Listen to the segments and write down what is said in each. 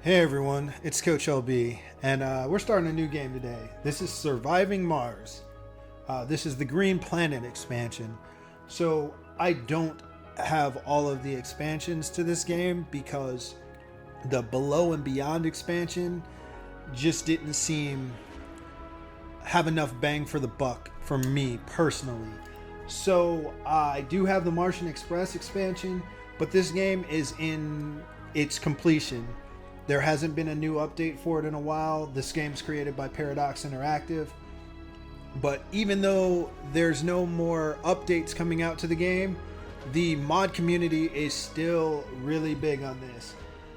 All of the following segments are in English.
Hey everyone, it's Coach LB, and we're starting a new game today. This is Surviving Mars. This is the Green Planet expansion. So I don't have all of the expansions to this game because the Below and Beyond expansion just didn't seem have enough bang for the buck for me personally. So I do have the Martian Express expansion, but this game is in its completion. There hasn't been a new update for it in a while. This game's created by Paradox Interactive. But even though there's no more updates coming out to the game, the mod community is still really big on this.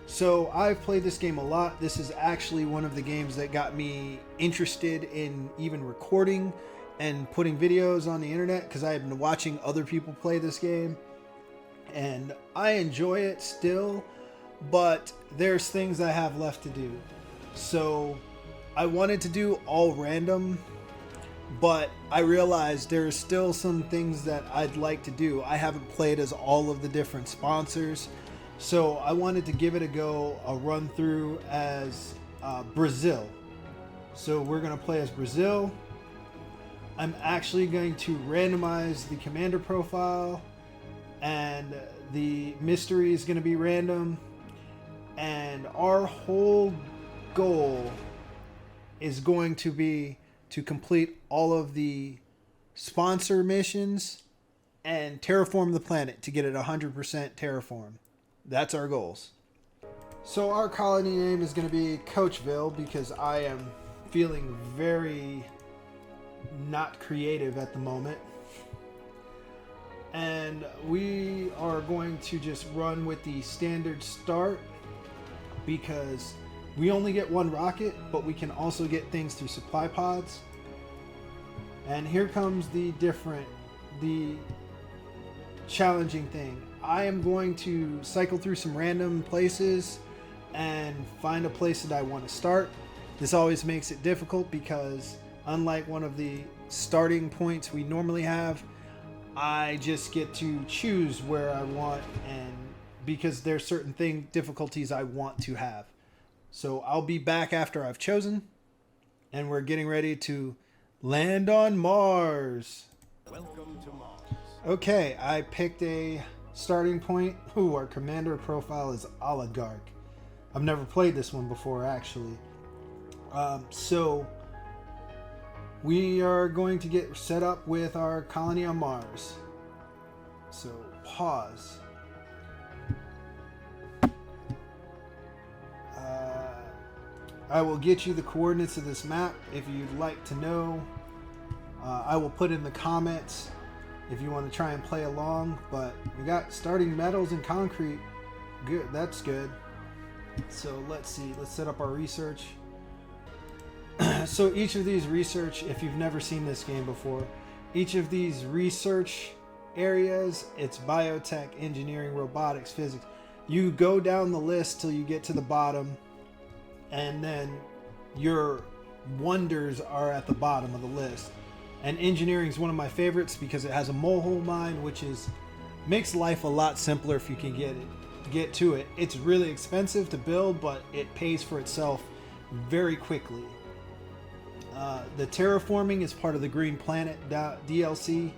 So I've played this game a lot. This is actually one of the games that got me interested in even recording and putting videos on the internet because I have been watching other people play this game. And I enjoy it still, but there's things I have left to do. So I wanted to do all random, but I realized there's still some things that I'd like to do. I haven't played as all of the different sponsors, so I wanted to give it a go, a run through as Brazil. So we're going to play as Brazil. I'm actually going to randomize the commander profile, and the mystery is going to be random. And our whole goal is going to be to complete all of the sponsor missions and terraform the planet to get it 100% terraform. That's our goals. So our colony name is going to be Coachville because I am feeling very not creative at the moment. And we are going to just run with the standard start because we only get one rocket, but we can also get things through supply pods. And here comes the challenging thing. I am going to cycle through some random places and find a place that I want to start. This always makes it difficult because unlike one of the starting points we normally have, I just get to choose where I want, and because there's certain difficulties I want to have. So I'll be back after I've chosen, and we're getting ready to land on Mars. Welcome to Mars. Okay, I picked a starting point. Ooh, our commander profile is Oligarch. I've never played this one before, actually. So we are going to get set up with our colony on Mars. So pause. I will get you the coordinates of this map if you'd like to know. I will put in the comments if you want to try and play along. But we got starting metals and concrete. Good, that's good. So let's see. Let's set up our research. So each of these research, if you've never seen this game before, each of these research areas, it's biotech, engineering, robotics, physics. You go down the list till you get to the bottom, and then your wonders are at the bottom of the list. And engineering is one of my favorites because it has a molehole mine, which makes life a lot simpler if you can get to it. It's really expensive to build, but it pays for itself very quickly. The terraforming is part of the Green Planet DLC,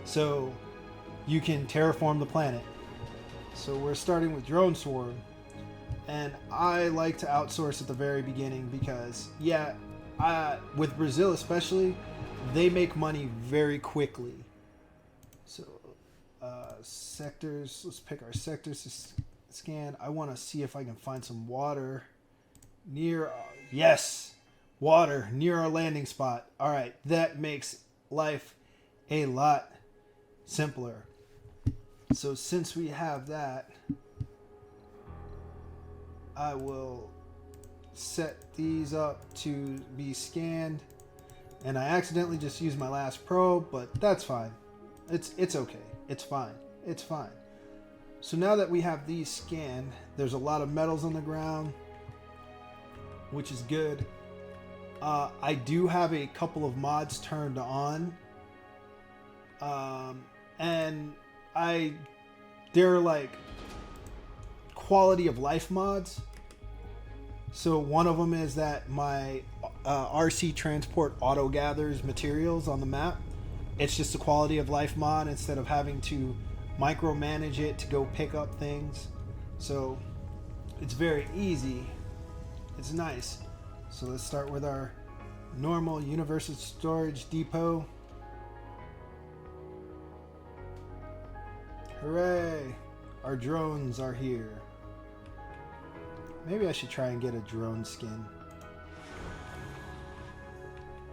so you can terraform the planet. So we're starting with Drone Swarm, and I like to outsource at the very beginning because, with Brazil especially, they make money very quickly. So sectors, let's pick our sectors to scan. I want to see if I can find some water near, yes! Water near our landing spot. All right, that makes life a lot simpler. So since we have that, I will set these up to be scanned. And I accidentally just used my last probe, but that's fine. It's okay. It's fine. It's fine. So now that we have these scanned, there's a lot of metals on the ground, which is good. I do have a couple of mods turned on, and they're like quality of life mods. So one of them is that my RC transport auto gathers materials on the map. It's just a quality of life mod instead of having to micromanage it to go pick up things. So it's very easy. It's nice. So let's start with our normal universal storage depot. Hooray! Our drones are here. Maybe I should try and get a drone skin.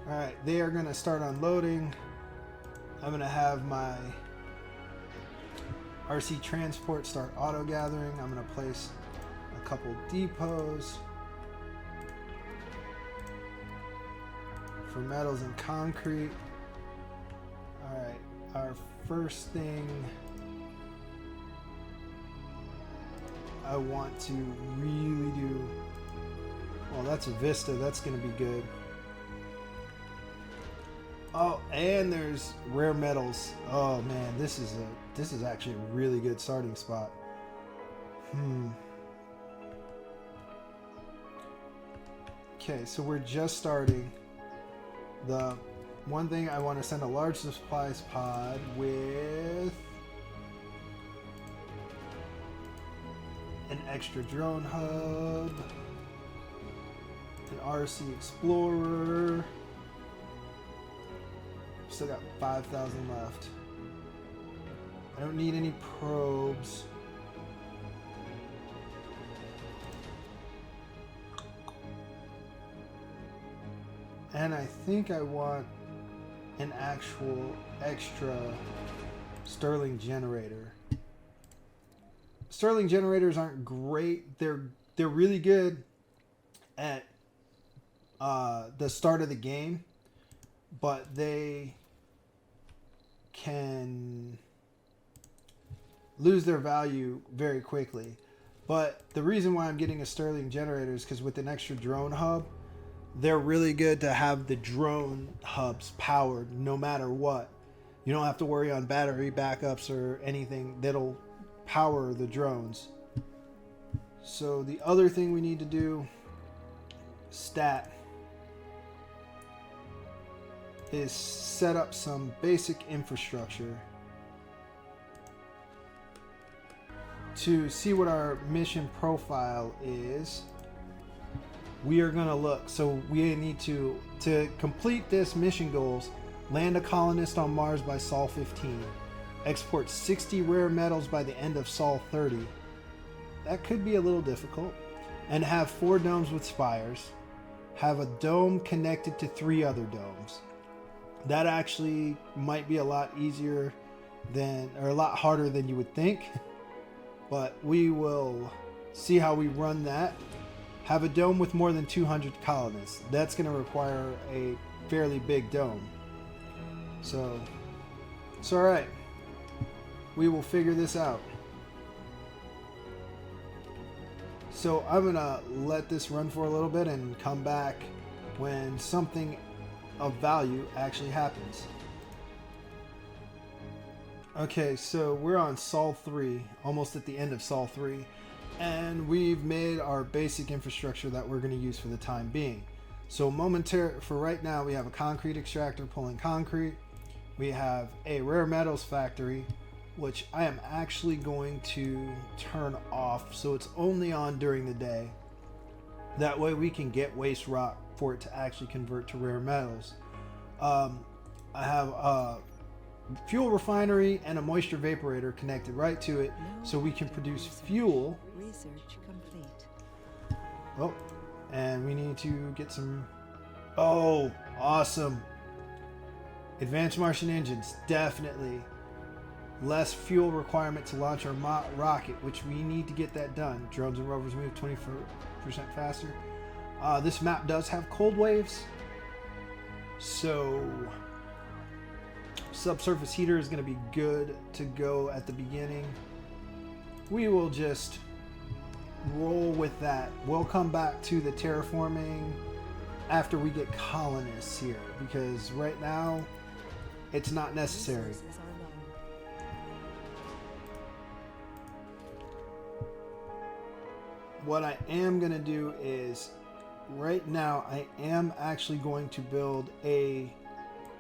Alright, they are going to start unloading. I'm going to have my RC transport start auto gathering. I'm going to place a couple depots for metals and concrete. Alright, our first thing I want to really do, well, that's a Vista, that's going to be good. Oh, and there's rare metals. Oh man, this is actually a really good starting spot. Okay, so we're just starting. The one thing, I want to send a large supplies pod with an extra drone hub, an RC Explorer. Still got 5,000 left. I don't need any probes. And I think I want an actual extra Stirling generator. Stirling generators aren't great. They're really good at the start of the game, but they can lose their value very quickly. But the reason why I'm getting a Stirling generator is because with an extra drone hub, they're really good to have the drone hubs powered no matter what. You don't have to worry on battery backups or anything. That'll power the drones. So the other thing we need to do, stat, is set up some basic infrastructure to see what our mission profile is. We are going to look, so we need to complete this mission goals, land a colonist on Mars by Sol 15, export 60 rare metals by the end of Sol 30. That could be a little difficult. And have 4 domes with spires, have a dome connected to 3 other domes. That actually might be a lot easier than, or a lot harder than you would think, but we will see how we run that. Have a dome with more than 200 colonists. That's going to require a fairly big dome. So it's all right. We will figure this out. So I'm going to let this run for a little bit and come back when something of value actually happens. Okay, so we're on Sol 3, almost at the end of Sol 3. And we've made our basic infrastructure that we're going to use for the time being. So for right now, we have a concrete extractor pulling concrete. We have a rare metals factory, which I am actually going to turn off, so it's only on during the day. That way we can get waste rock for it to actually convert to rare metals. I have a fuel refinery and a moisture vaporator connected right to it, so we can produce fuel. Research complete. Oh, and we need to get some. Oh, awesome. Advanced Martian engines, definitely. Less fuel requirement to launch our rocket, which we need to get that done. Drones and rovers move 20% faster. This map does have cold waves, so subsurface heater is going to be good to go at the beginning. We will just roll with that. We'll come back to the terraforming after we get colonists here, because right now it's not necessary. what I am going to do is, right now, I am actually going to build a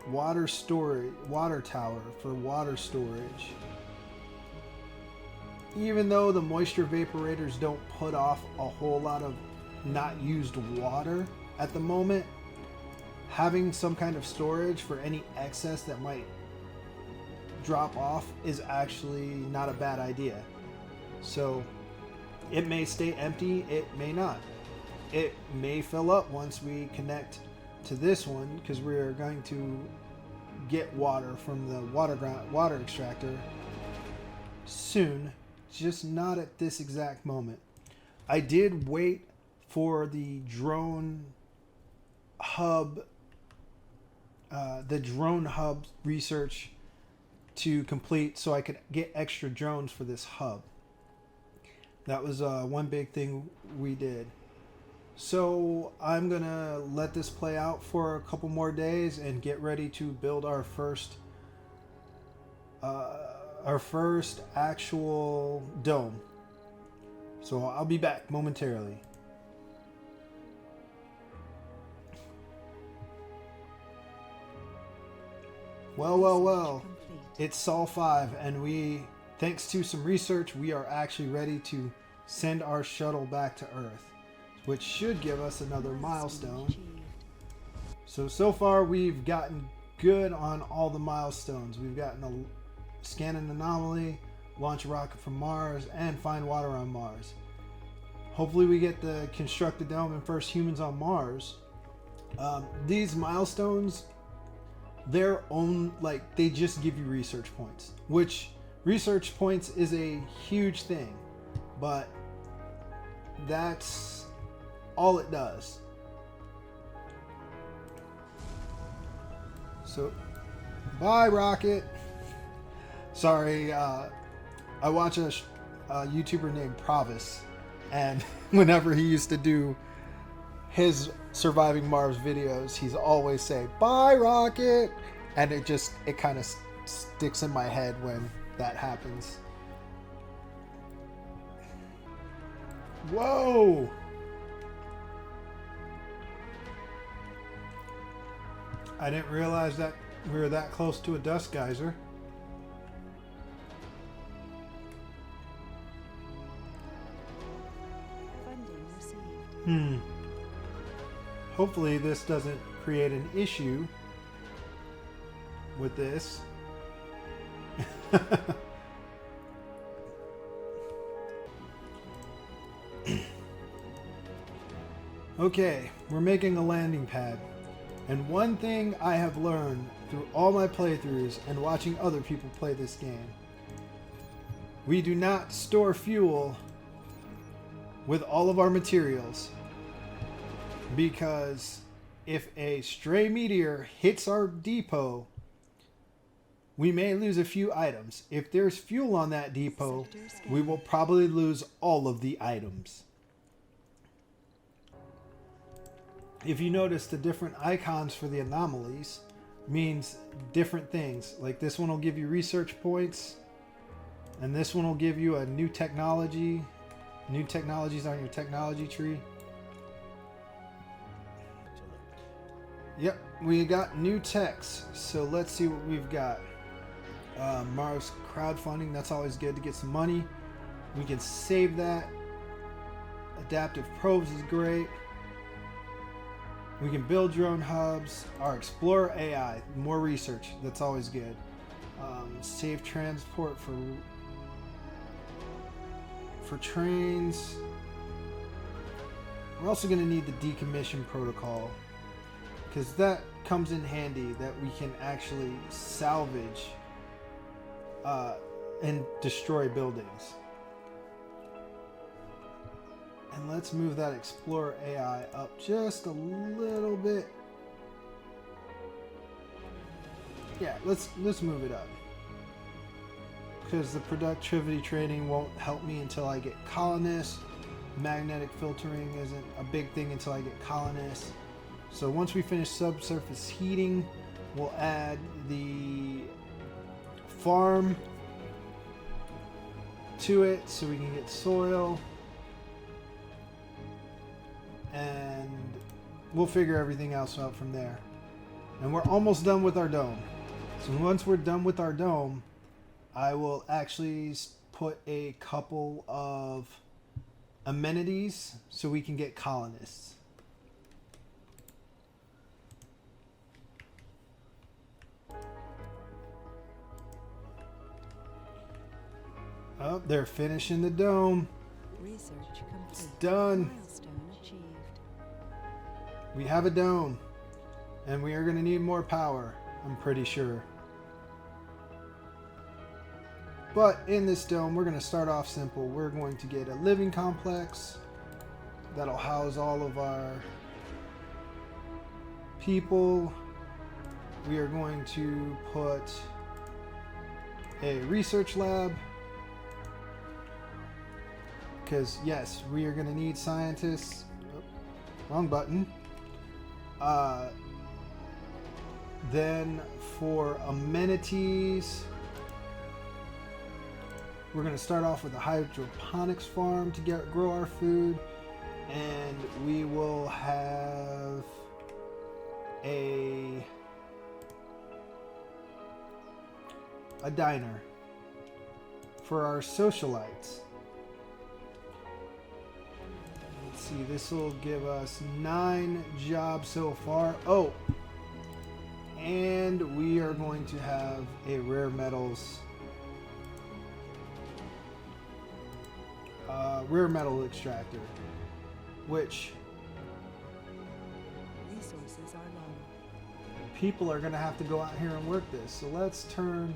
water tower for water storage. Even though the moisture vaporators don't put off a whole lot of not used water at the moment, having some kind of storage for any excess that might drop off is actually not a bad idea. So it may stay empty, it may not. It may fill up once we connect to this one, because we're going to get water from the water extractor soon, just not at this exact moment. I did wait for the drone hub research to complete so I could get extra drones for this hub. That was one big thing we did. So I'm gonna let this play out for a couple more days and get ready to build our first actual dome. So I'll be back momentarily. Well. It's Sol 5, and thanks to some research, we are actually ready to send our shuttle back to Earth, which should give us another milestone. So far we've gotten good on all the milestones. We've gotten a scan an anomaly, launch a rocket from Mars, and find water on Mars. Hopefully we get the construct the dome and first humans on Mars. These milestones, their own, like, they just give you research points, which research points is a huge thing, but that's all it does. So bye, Rocket. Sorry, I watch a YouTuber named Provis, and whenever he used to do his Surviving Mars videos, he's always say bye, Rocket, and it kind of sticks in my head when that happens. Whoa! I didn't realize that we were that close to a dust geyser. Funding received. Hopefully this doesn't create an issue with this. Okay, we're making a landing pad. And one thing I have learned through all my playthroughs and watching other people play this game, we do not store fuel with all of our materials, because if a stray meteor hits our depot, we may lose a few items. If there's fuel on that depot, we will probably lose all of the items. If you notice, the different icons for the anomalies means different things. Like this one will give you research points, and this one will give you a new technology. New technologies on your technology tree. Yep, we got new techs. So let's see what we've got. Mars crowdfunding, that's always good to get some money. We can save that. Adaptive probes is great. We can build drone hubs. Our Explorer AI, more research, that's always good. Safe transport for trains. We're also going to need the decommission protocol, because that comes in handy, that we can actually salvage and destroy buildings. And let's move that Explorer AI up just a little bit. Yeah, let's move it up, because the productivity training won't help me until I get colonists. Magnetic filtering isn't a big thing until I get colonists. So once we finish subsurface heating, we'll add the farm to it so we can get soil. and we'll figure everything else out from there. And we're almost done with our dome. So once we're done with our dome, I will actually put a couple of amenities so we can get colonists. Oh, they're finishing the dome. Research complete. It's done. Milestone achieved. We have a dome. And we are going to need more power, I'm pretty sure. But in this dome, we're going to start off simple. We're going to get a living complex that'll house all of our people. We are going to put a research lab. Because, yes, we are going to need scientists. Oh, wrong button. Then for amenities, we're going to start off with a hydroponics farm to grow our food. And we will have a diner for our socialites. Let's see, this will give us 9 jobs so far. Oh, and we are going to have a rare metals rare metal extractor, which Resources are low. people are going to have to go out here and work this. So let's turn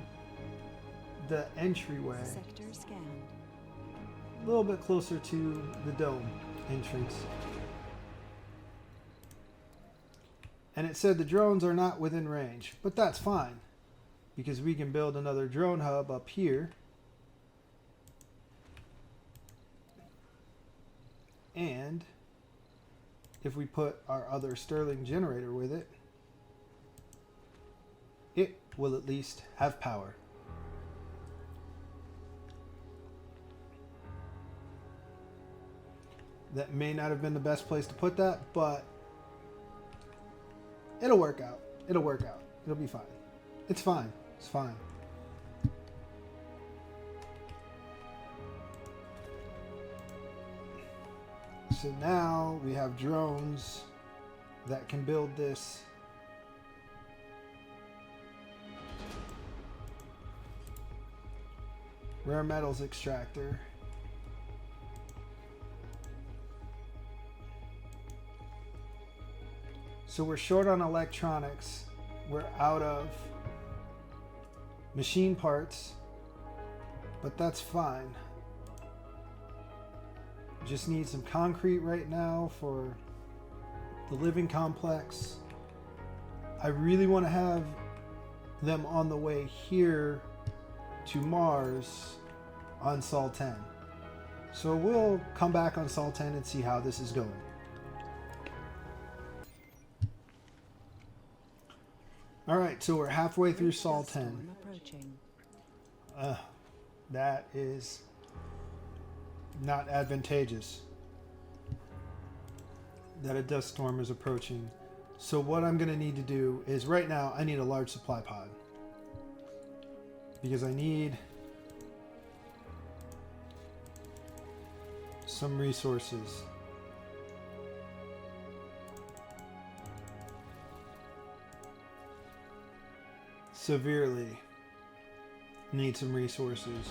the entryway Sector scanned. a little bit closer to the dome entrance. And it said the drones are not within range, but that's fine because we can build another drone hub up here. And if we put our other Stirling generator with it, it will at least have power. That may not have been the best place to put that, but it'll work out. It'll work out. It'll be fine. It's fine. It's fine. So now we have drones that can build this rare metals extractor. So we're short on electronics. We're out of machine parts, but that's fine. Just need some concrete right now for the living complex. I really want to have them on the way here to Mars on Sol 10. So we'll come back on Sol 10 and see how this is going. Alright, so we're halfway through Sol 10. Storm approaching. That is not advantageous that a dust storm is approaching. So what I'm going to need to do is right now I need a large supply pod because I need some resources. Severely need some resources.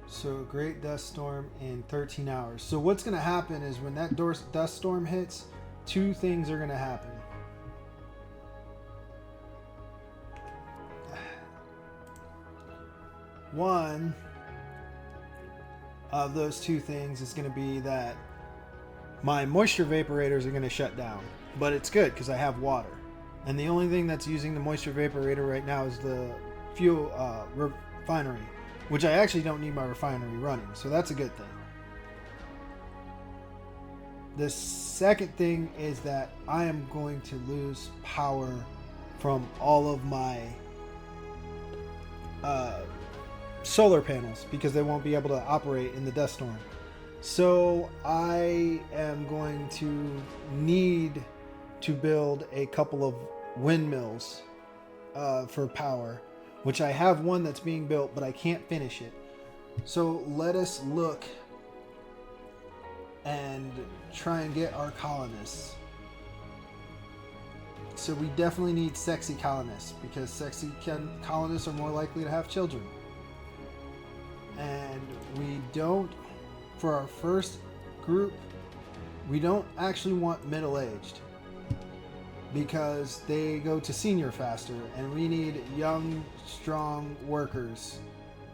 So a great dust storm in 13 hours. So what's going to happen is when that dust storm hits, 2 things are going to happen. One of those 2 things is going to be that my moisture vaporators are going to shut down. But it's good because I have water. And the only thing that's using the moisture vaporator right now is the fuel refinery, which I actually don't need my refinery running. So that's a good thing. The second thing is that I am going to lose power from all of my solar panels because they won't be able to operate in the dust storm. So I am going to need to build a couple of windmills for power, which I have one that's being built, but I can't finish it. So let us look and try and get our colonists. So we definitely need sexy colonists because sexy colonists are more likely to have children. And we don't, for our first group, we don't actually want middle-aged because they go to senior faster, and we need young, strong workers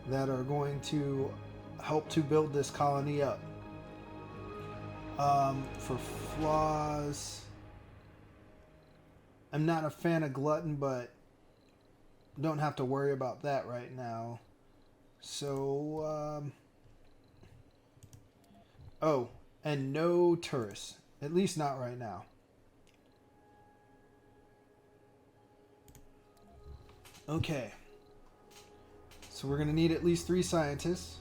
that are going to help to build this colony up. For flaws, I'm not a fan of glutton, but don't have to worry about that right now. So, oh, and no tourists. At least not right now. Okay. So we're going to need at least 3 scientists.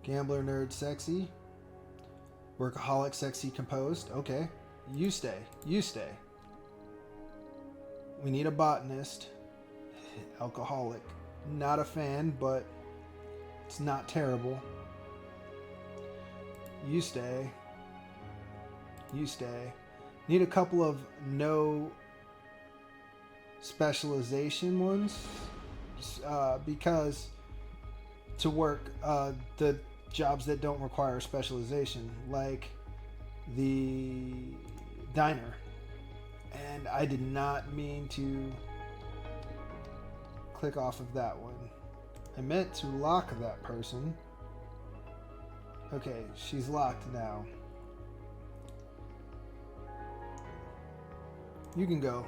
Gambler, nerd, sexy. Workaholic, sexy, composed. Okay. You stay. You stay. We need a botanist. Alcoholic. Not a fan, but it's not terrible. You stay. You stay. Need a couple of no specialization ones. Because to work the jobs that don't require specialization, like the diner. And I did not mean to click off of that one. I meant to lock that person. Okay, she's locked now. You can go.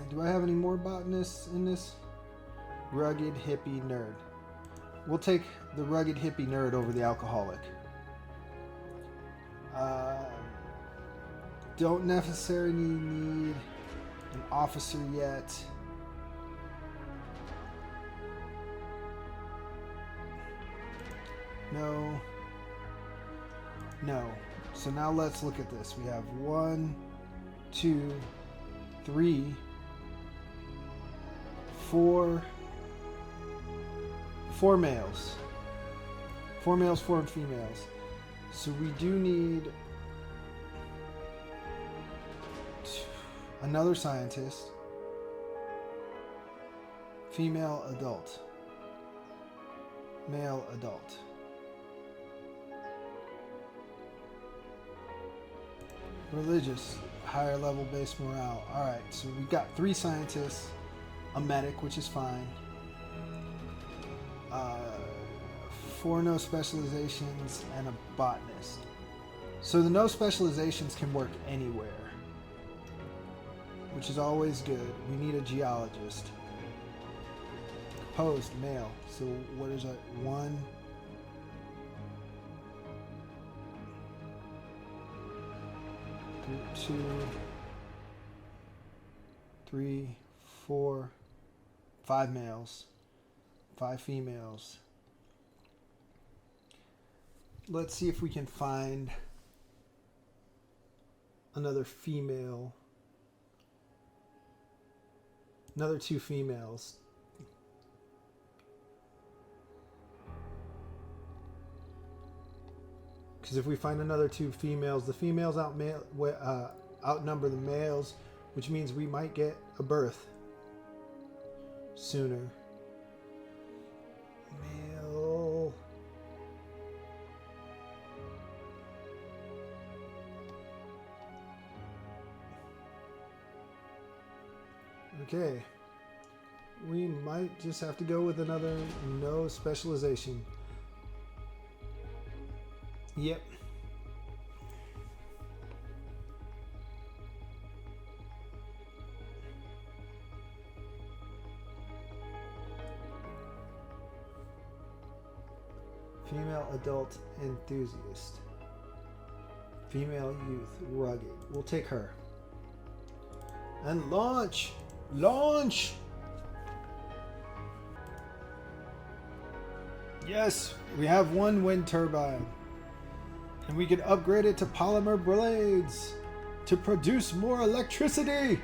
Do I have any more botanists in this? Rugged hippie nerd. We'll take the rugged hippie nerd over the alcoholic. Don't necessarily need an officer yet. No. No. So now let's look at this. We have 1, 2, 3, 4 males. 4 males, 4 females. So we do need another scientist. Female adult. Male adult. Religious. Higher level base morale. Alright, so we've got 3 scientists. A medic, which is fine. 4 no specializations and a botanist. So the no specializations can work anywhere, which is always good. We need a geologist. Composed, male. So what is that? 1, 2, 3, 4, 5 males, 5 females. Let's see if we can find another female. Another 2 females. Because if we find another 2 females, the females outnumber the males, which means we might get a birth sooner. Male. Okay. We might just have to go with another no specialization. Yep. Female adult enthusiast. Female youth rugged. We'll take her. And launch! Launch! Yes, we have one wind turbine. And we can upgrade it to polymer blades to produce more electricity.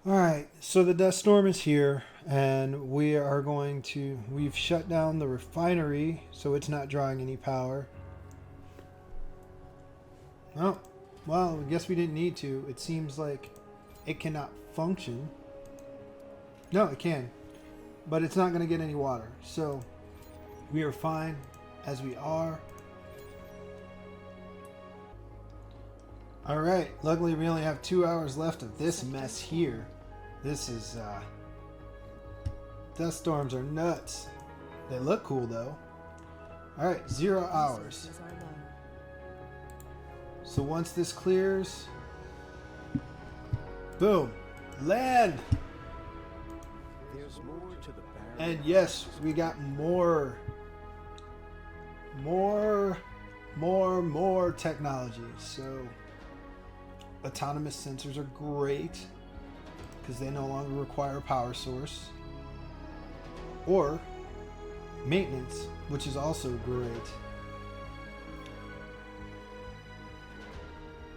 Alright, so the dust storm is here, and we've shut down the refinery, so it's not drawing any power. Oh, well, I guess we didn't need to. It seems like it cannot function. No, it can, but it's not going to get any water, so we are fine as we are. Alright, luckily we only have 2 hours left of this mess here. This is, dust storms are nuts. They look cool though. Alright, 0 hours. Resources are low. So once this clears, boom, land! There's more to the barrel. And yes, we got more technology. So autonomous sensors are great because they no longer require a power source, or maintenance, which is also great.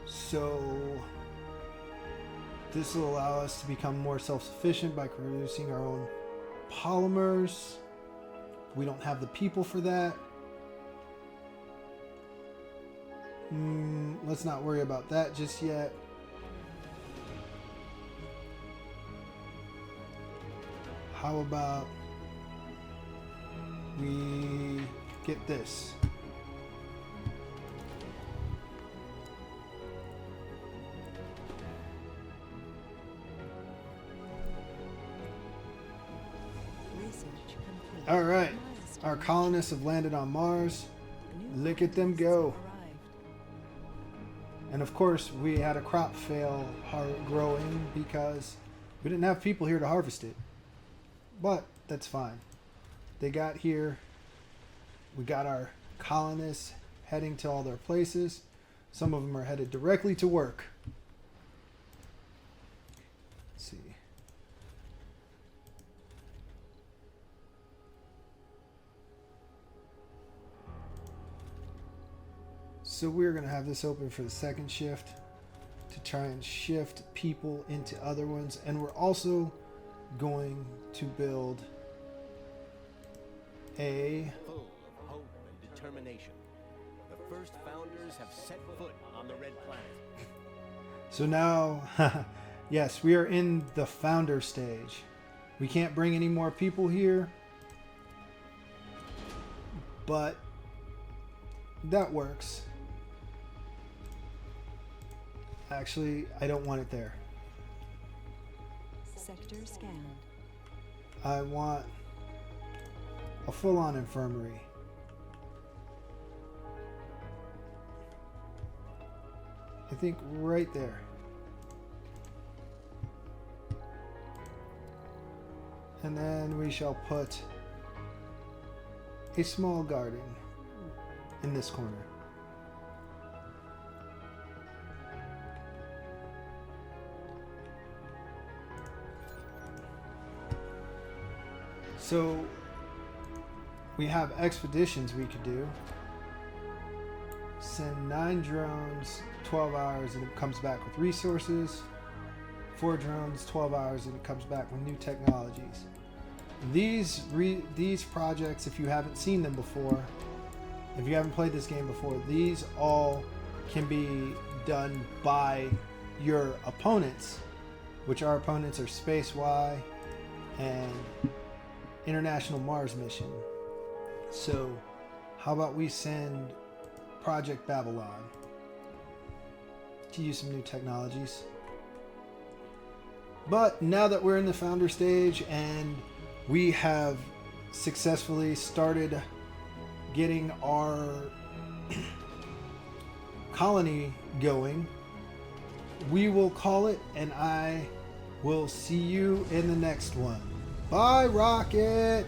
So this will allow us to become more self-sufficient by producing our own polymers. We don't have the people for that. Let's not worry about that just yet. How about we get this? Research complete. All right, Milestone our colonists have landed on Mars. New Look at them colonists go. have arrived. And of course, we had a crop fail growing because we didn't have people here to harvest it. But that's fine. They got here. We got our colonists heading to all their places. Some of them are headed directly to work. Let's see. So we're going to have this open for the second shift to try and shift people into other ones. And we're also going to build a... Full of hope and determination. The first founders have set foot on the Red Planet. So now, yes, we are in the founder stage. We can't bring any more people here, but that works. Actually, I don't want it there. Sector scanned. I want a full-on infirmary. I think right there. And then we shall put a small garden in this corner. So we have expeditions we could do. Send 9 drones, 12 hours, and it comes back with resources. 4 drones, 12 hours, and it comes back with new technologies. These projects, if you haven't seen them before, if you haven't played this game before, these all can be done by your opponents, which our opponents are Space Y and International Mars Mission. So how about we send Project Babylon to use some new technologies. But now that we're in the founder stage and we have successfully started getting our colony going, we will call it, and I will see you in the next one. Bye, Rocket!